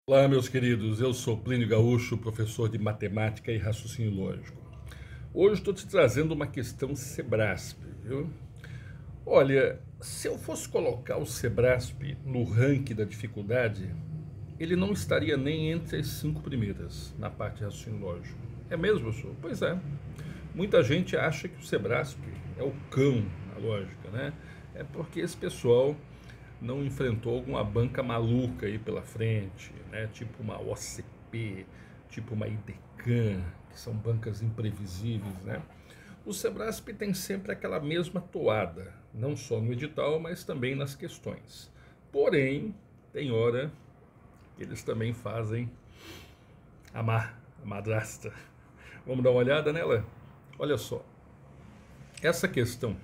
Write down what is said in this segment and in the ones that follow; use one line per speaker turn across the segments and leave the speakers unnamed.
Olá, meus queridos. Eu sou Plínio Gaúcho, professor de matemática e raciocínio lógico. Hoje estou te trazendo uma questão Sebrasp, viu? Olha, se eu fosse colocar o Sebrasp no ranking da dificuldade, ele não estaria nem entre as 5 primeiras na parte de raciocínio lógico. É mesmo, professor? Pois é. Muita gente acha que o Sebrasp é o cão na lógica, né? É porque esse pessoal não enfrentou alguma banca maluca aí pela frente, né? Tipo uma OCP, tipo uma IDECAN, que são bancas imprevisíveis, né? O Sebrasp tem sempre aquela mesma toada, não só no edital, mas também nas questões. Porém, tem hora que eles também fazem a madrasta. Vamos dar uma olhada nela? Olha só, essa questão,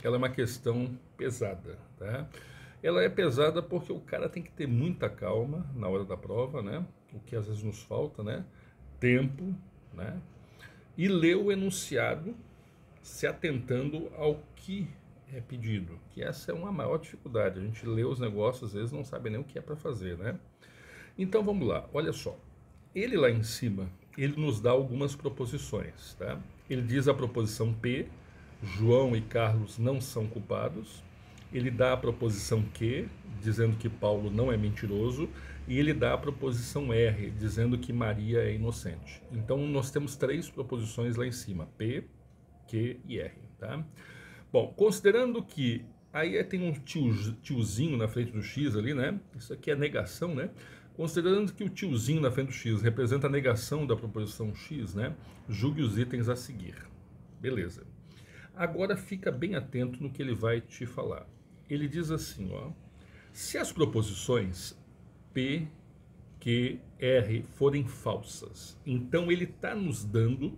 ela é uma questão pesada, tá? Ela é pesada porque o cara tem que ter muita calma na hora da prova, né? O que às vezes nos falta, né? Tempo, né? E ler o enunciado se atentando ao que é pedido, que essa é uma maior dificuldade. A gente lê os negócios, às vezes não sabe nem o que é para fazer, né? Então vamos lá, olha só. Ele lá em cima, ele nos dá algumas proposições, tá? Ele diz a proposição P, João e Carlos não são culpados. Ele dá a proposição Q, dizendo que Paulo não é mentiroso, e ele dá a proposição R, dizendo que Maria é inocente. Então nós temos três proposições lá em cima, P, Q e R, tá? Bom, considerando que aí tem um tiozinho na frente do X ali, né? Isso aqui é negação, né? Considerando que o tiozinho na frente do X representa a negação da proposição X, né? Julgue os itens a seguir. Beleza. Agora fica bem atento no que ele vai te falar. Ele diz assim, ó, se as proposições P, Q, R forem falsas, então ele está nos dando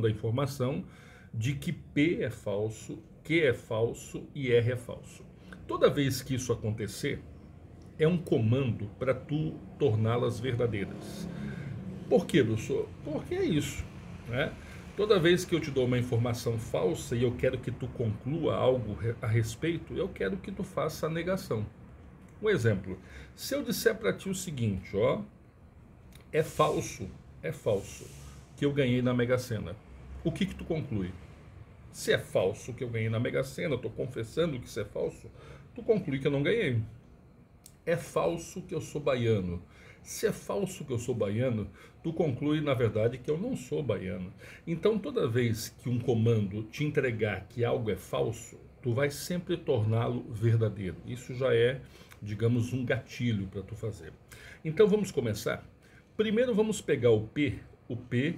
a informação de que P é falso, Q é falso e R é falso. Toda vez que isso acontecer, é um comando para tu torná-las verdadeiras. Por quê, professor? Porque é isso, né? Toda vez que eu te dou uma informação falsa e eu quero que tu conclua algo a respeito, eu quero que tu faça a negação. Um exemplo, se eu disser para ti o seguinte, ó, é falso que eu ganhei na Mega Sena. O que tu conclui? Se é falso que eu ganhei na Mega Sena, eu estou confessando que isso é falso, tu conclui que eu não ganhei. É falso que eu sou baiano. Se é falso que eu sou baiano, tu conclui, na verdade, que eu não sou baiano. Então, toda vez que um comando te entregar que algo é falso, tu vai sempre torná-lo verdadeiro. Isso já é, digamos, um gatilho para tu fazer. Então, vamos começar? Primeiro, vamos pegar o P,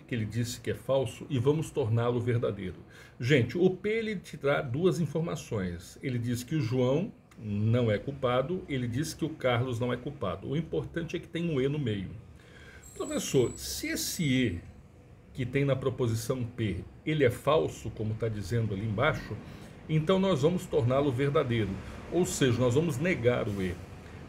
que ele disse que é falso, e vamos torná-lo verdadeiro. Gente, o P, ele te dá duas informações. Ele diz que o João não é culpado, ele diz que o Carlos não é culpado. O importante é que tem um E no meio. Professor, se esse E que tem na proposição P, ele é falso, como está dizendo ali embaixo, então nós vamos torná-lo verdadeiro. Ou seja, nós vamos negar o E.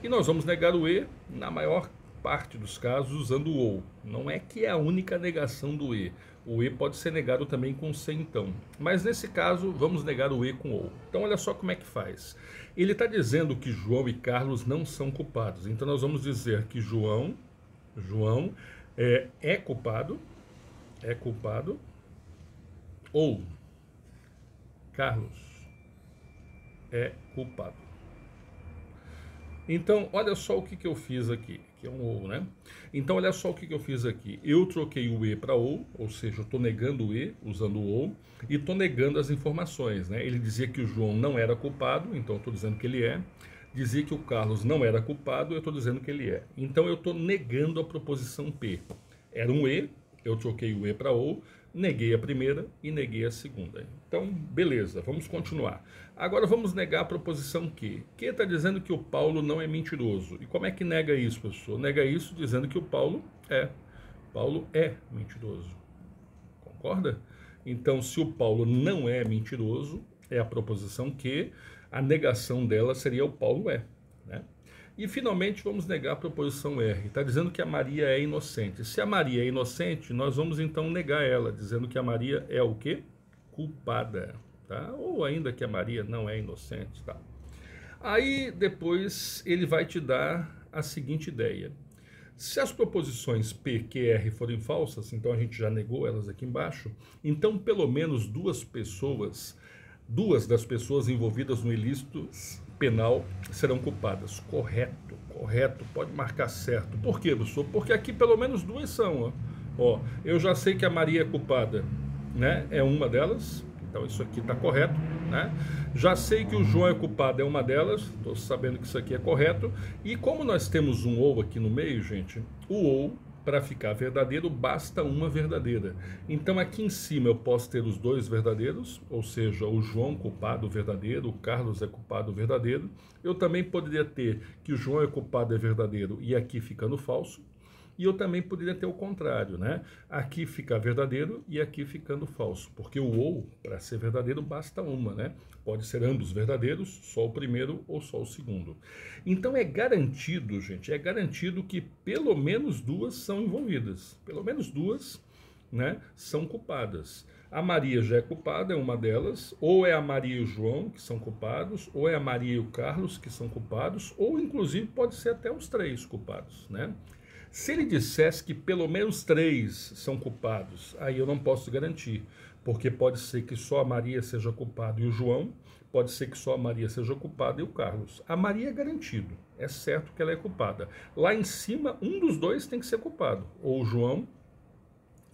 E nós vamos negar o E, na maior parte dos casos, usando o OU. Não é que é a única negação do E. O E pode ser negado também com C, então. Mas nesse caso, vamos negar o E com OU. Então, olha só como é que faz. Ele está dizendo que João e Carlos não são culpados. Então, nós vamos dizer que João é culpado, ou Carlos é culpado. Então, olha só o que eu fiz aqui, que é um OU, né? Então, olha só o que eu fiz aqui. Eu troquei o E para OU, ou seja, eu estou negando o E, usando o OU, e estou negando as informações, né? Ele dizia que o João não era culpado, então eu estou dizendo que ele é. Dizia que o Carlos não era culpado, eu estou dizendo que ele é. Então, eu estou negando a proposição P. Era um E, eu troquei o E para OU, neguei a primeira e neguei a segunda. Então, beleza, vamos continuar. Agora vamos negar a proposição Q. Q está dizendo que o Paulo não é mentiroso. E como é que nega isso, professor? Nega isso dizendo que o Paulo é mentiroso. Concorda? Então, se o Paulo não é mentiroso, é a proposição Q, a negação dela seria o Paulo é, né? E, finalmente, vamos negar a proposição R. Está dizendo que a Maria é inocente. Se a Maria é inocente, nós vamos, então, negar ela, dizendo que a Maria é o quê? Culpada, tá? Ou ainda que a Maria não é inocente, tá? Aí, depois, ele vai te dar a seguinte ideia. Se as proposições P, Q, R forem falsas, então a gente já negou elas aqui embaixo, então pelo menos duas das pessoas envolvidas no ilícito penal serão culpadas. Correto, correto, pode marcar certo. Por quê, professor? Porque aqui pelo menos duas são. Ó, eu já sei que a Maria é culpada, né? É uma delas. Então isso aqui está correto, né? Já sei que o João é culpado, é uma delas. Estou sabendo que isso aqui é correto. E como nós temos um ou aqui no meio, gente, o ou, para ficar verdadeiro, basta uma verdadeira. Então aqui em cima eu posso ter os dois verdadeiros, ou seja, o João culpado verdadeiro, o Carlos é culpado verdadeiro. Eu também poderia ter que o João é culpado é verdadeiro e aqui ficando falso. E eu também poderia ter o contrário, né? Aqui fica verdadeiro e aqui ficando falso. Porque o ou, para ser verdadeiro, basta uma, né? Pode ser ambos verdadeiros, só o primeiro ou só o segundo. Então é garantido, gente, é garantido que pelo menos duas são envolvidas. Pelo menos duas, né, são culpadas. A Maria já é culpada, é uma delas. Ou é a Maria e o João que são culpados, ou é a Maria e o Carlos que são culpados, ou inclusive pode ser até os três culpados, né? Se ele dissesse que pelo menos três são culpados, aí eu não posso garantir, porque pode ser que só a Maria seja culpada e o João, pode ser que só a Maria seja culpada e o Carlos. A Maria é garantido, é certo que ela é culpada. Lá em cima, um dos dois tem que ser culpado, ou o João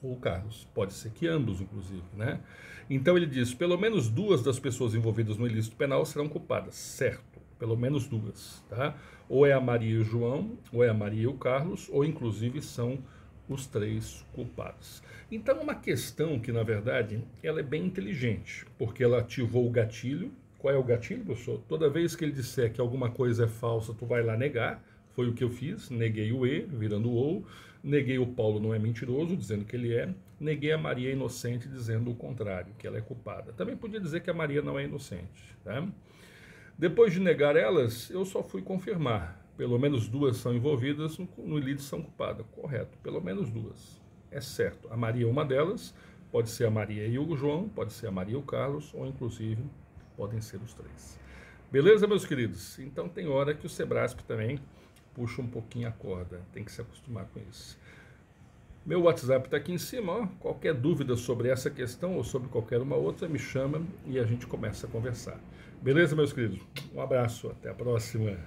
ou o Carlos. Pode ser que ambos, inclusive, né? Então ele diz, pelo menos duas das pessoas envolvidas no ilícito penal serão culpadas, certo? Pelo menos duas, tá? Ou é a Maria e o João, ou é a Maria e o Carlos, ou inclusive são os três culpados. Então é uma questão que, na verdade, ela é bem inteligente, porque ela ativou o gatilho. Qual é o gatilho, professor? Toda vez que ele disser que alguma coisa é falsa, tu vai lá negar. Foi o que eu fiz, neguei o E, virando o ou, neguei o Paulo não é mentiroso, dizendo que ele é, neguei a Maria inocente, dizendo o contrário, que ela é culpada. Também podia dizer que a Maria não é inocente, tá? Depois de negar elas, eu só fui confirmar. Pelo menos duas são envolvidas no ilícito, são culpadas. Correto, pelo menos duas. É certo. A Maria é uma delas, pode ser a Maria e o João, pode ser a Maria e o Carlos, ou inclusive podem ser os três. Beleza, meus queridos? Então tem hora que o Sebrasp também puxa um pouquinho a corda. Tem que se acostumar com isso. Meu WhatsApp está aqui em cima, ó. Qualquer dúvida sobre essa questão ou sobre qualquer uma outra, me chama e a gente começa a conversar. Beleza, meus queridos? Um abraço, até a próxima.